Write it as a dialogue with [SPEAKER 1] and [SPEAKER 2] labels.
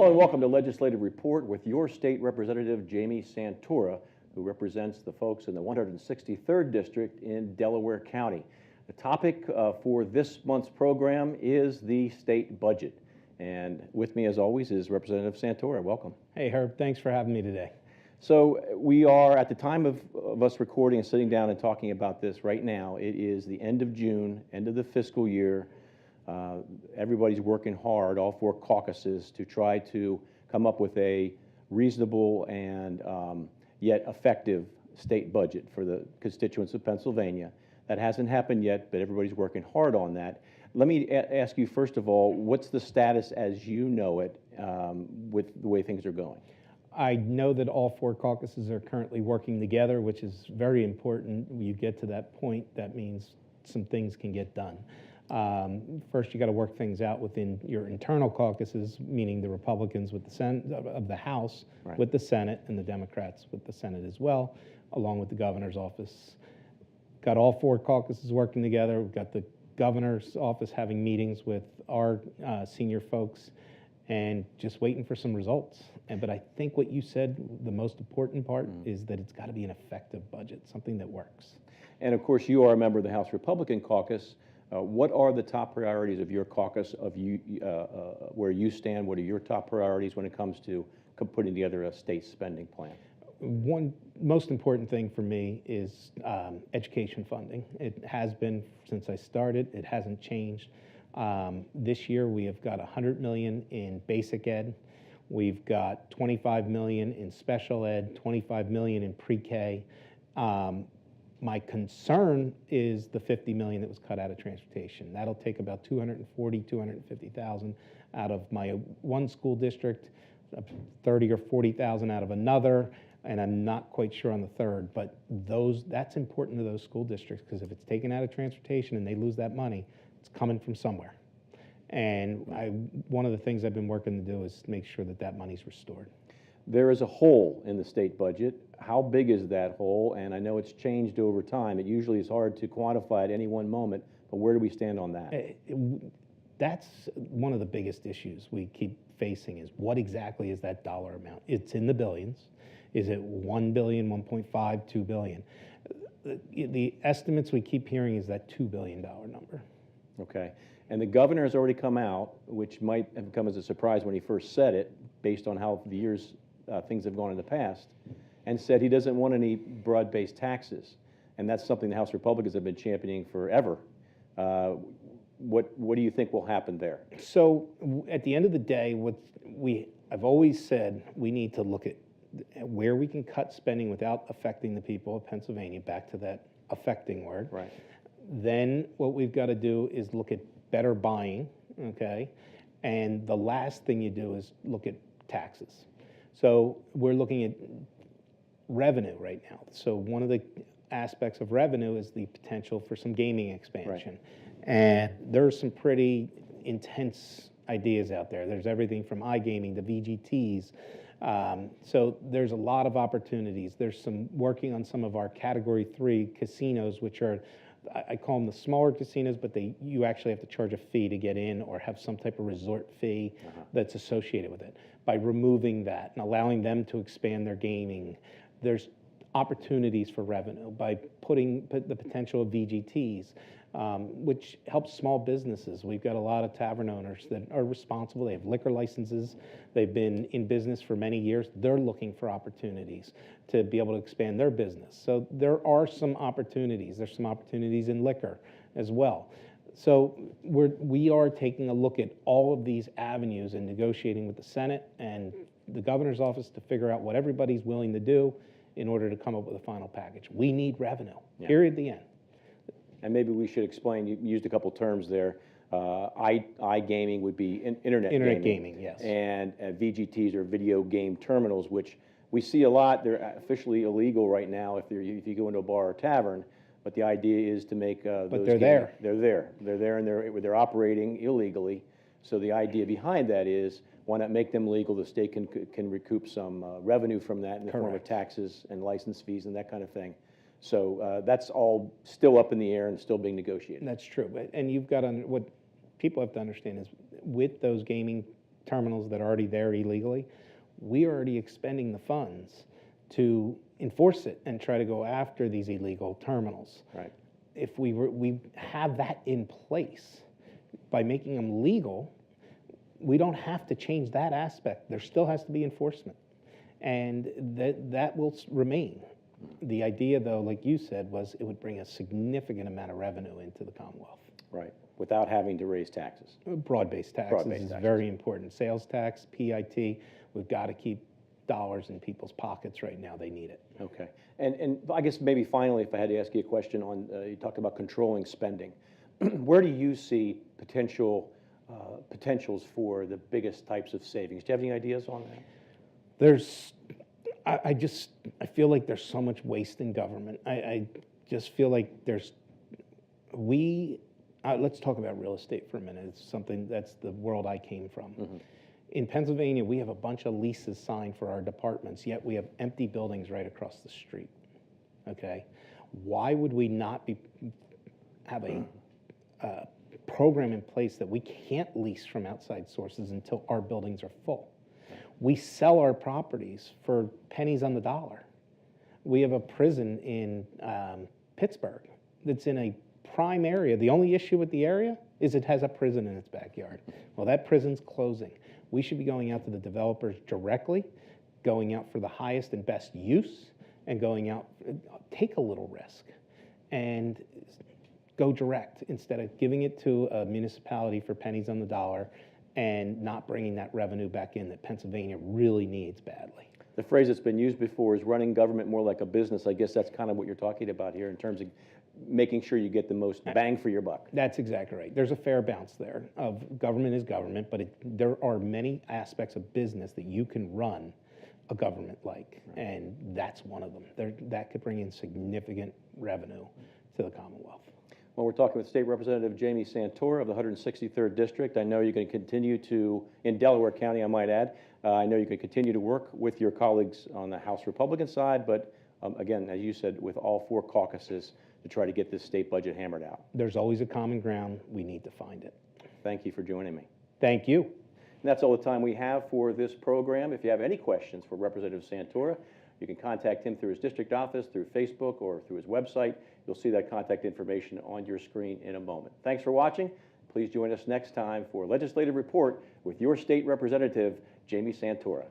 [SPEAKER 1] Hello and welcome to Legislative Report with your state representative, Jamie Santora, who represents the folks in the 163rd District in Delaware County. The topic for this month's program is the state budget. And with me, as always, is Representative Santora. Welcome.
[SPEAKER 2] Hey, Herb. Thanks for having me today.
[SPEAKER 1] So we are, at the time of us recording and sitting down and talking about this right now, it is the end of June, end of the fiscal year. Everybody's working hard, all four caucuses, to try to come up with a reasonable and yet effective state budget for the constituents of Pennsylvania. That hasn't happened yet, but everybody's working hard on that. Let me ask you, first of all, what's the status as you know it with the way things are going?
[SPEAKER 2] I know that all four caucuses are currently working together, which is very important. When you get to that point, that means some things can get done. First, you got to work things out within your internal caucuses, meaning the Republicans with the Senate of the House, right, with the Senate, and the Democrats with the Senate as well, along with the governor's office. Got all four caucuses working together. We've got the governor's office having meetings with our senior folks and just waiting for some results. But I think what you said, the most important part, is that it's got to be an effective budget, something that works.
[SPEAKER 1] And of course, you are a member of the House Republican Caucus. What are the top priorities of your caucus, where you stand? What are your top priorities when it comes to putting together a state spending plan?
[SPEAKER 2] One most important thing for me is education funding. It has been since I started. It hasn't changed. This year we have got $100 million in basic ed. We've got $25 million in special ed, $25 million in pre-K. My concern is the $50 million that was cut out of transportation. That'll take about $250,000 out of my one school district, $30,000 or $40,000 out of another, and I'm not quite sure on the third. But that's important to those school districts, because if it's taken out of transportation and they lose that money, it's coming from somewhere. And one of the things I've been working to do is make sure that that money's restored.
[SPEAKER 1] There is a hole in the state budget. How big is that hole? And I know it's changed over time. It usually is hard to quantify at any one moment, but where do we stand on that?
[SPEAKER 2] That's one of the biggest issues we keep facing, is what exactly is that dollar amount? It's in the billions. Is it 1 billion, 1.5, 2 billion? The estimates we keep hearing is that $2 billion number.
[SPEAKER 1] Okay. And the governor has already come out, which might have come as a surprise when he first said it, based on how the years things have gone in the past, and said he doesn't want any broad-based taxes. And that's something the House Republicans have been championing forever. What do you think will happen there?
[SPEAKER 2] So at the end of the day, I've always said we need to look at where we can cut spending without affecting the people of Pennsylvania, back to that affecting word.
[SPEAKER 1] Right.
[SPEAKER 2] Then what we've got to do is look at better buying, okay? And the last thing you do is look at taxes. So we're looking at revenue right now. So one of the aspects of revenue is the potential for some gaming expansion. Right. And there's some pretty intense ideas out there. There's everything from iGaming to VGTs. So there's a lot of opportunities. There's some working on some of our Category 3 casinos, which are, I call them the smaller casinos, but you actually have to charge a fee to get in, or have some type of resort fee that's associated with it. By removing that and allowing them to expand their gaming, there's opportunities for revenue by putting the potential of VGTs, which helps small businesses. We've got a lot of tavern owners that are responsible. They have liquor licenses. They've been in business for many years. They're looking for opportunities to be able to expand their business. So there are some opportunities. There's some opportunities in liquor as well. So we are taking a look at all of these avenues and negotiating with the Senate and the governor's office to figure out what everybody's willing to do in order to come up with a final package. We need revenue, period, the end.
[SPEAKER 1] And maybe we should explain, you used a couple terms there. iGaming would be internet
[SPEAKER 2] gaming, yes.
[SPEAKER 1] And VGTs are video game terminals, which we see a lot. They're officially illegal right now if you go into a bar or tavern. But the idea is to make those
[SPEAKER 2] But they're there.
[SPEAKER 1] They're there, and they're operating illegally. So the idea behind that is, why not make them legal? The state can recoup some revenue from that in the form of taxes and license fees and that kind of thing. So that's all still up in the air and still being negotiated.
[SPEAKER 2] That's true. And you've got what people have to understand is, with those gaming terminals that are already there illegally, we are already expending the funds to enforce it and try to go after these illegal terminals.
[SPEAKER 1] Right.
[SPEAKER 2] If we have that in place, by making them legal, we don't have to change that aspect. There still has to be enforcement, and that will remain. The idea, though, like you said, was it would bring a significant amount of revenue into the Commonwealth.
[SPEAKER 1] Right, without having to raise taxes.
[SPEAKER 2] Broad-based taxes
[SPEAKER 1] Broad-based
[SPEAKER 2] is
[SPEAKER 1] taxes.
[SPEAKER 2] very important. Sales tax, PIT, we've got to keep dollars in people's pockets right now. They need it.
[SPEAKER 1] Okay, and I guess maybe finally, if I had to ask you a question on, you talked about controlling spending. Where do you see potentials for the biggest types of savings? Do you have any ideas on that?
[SPEAKER 2] I feel like there's so much waste in government. I just feel like let's talk about real estate for a minute. It's something, that's the world I came from. Mm-hmm. In Pennsylvania, we have a bunch of leases signed for our departments, yet we have empty buildings right across the street, okay? Why would we not have a program in place that we can't lease from outside sources until our buildings are full? We sell our properties for pennies on the dollar. We have a prison in Pittsburgh that's in a prime area. The only issue with the area is it has a prison in its backyard. Well, that prison's closing. We should be going out to the developers directly, going out for the highest and best use, and going out, take a little risk, and go direct instead of giving it to a municipality for pennies on the dollar and not bringing that revenue back in that Pennsylvania really needs badly.
[SPEAKER 1] The phrase that's been used before is running government more like a business. I guess that's kind of what you're talking about here in terms of making sure you get the most bang for your buck.
[SPEAKER 2] That's exactly right. There's a fair balance there of government is government, but there are many aspects of business that you can run a government like, right. And that's one of them. That could bring in significant revenue to the Commonwealth.
[SPEAKER 1] Well, we're talking with State Representative Jamie Santora of the 163rd District. I know you're going to continue to, in Delaware County, I might add, I know you can continue to work with your colleagues on the House Republican side, but again, as you said, with all four caucuses to try to get this state budget hammered out.
[SPEAKER 2] There's always a common ground. We need to find it.
[SPEAKER 1] Thank you for joining me.
[SPEAKER 2] Thank you.
[SPEAKER 1] And that's all the time we have for this program. If you have any questions for Representative Santora, you can contact him through his district office, through Facebook, or through his website. You'll see that contact information on your screen in a moment. Thanks for watching. Please join us next time for Legislative Report with your state representative, Jamie Santora.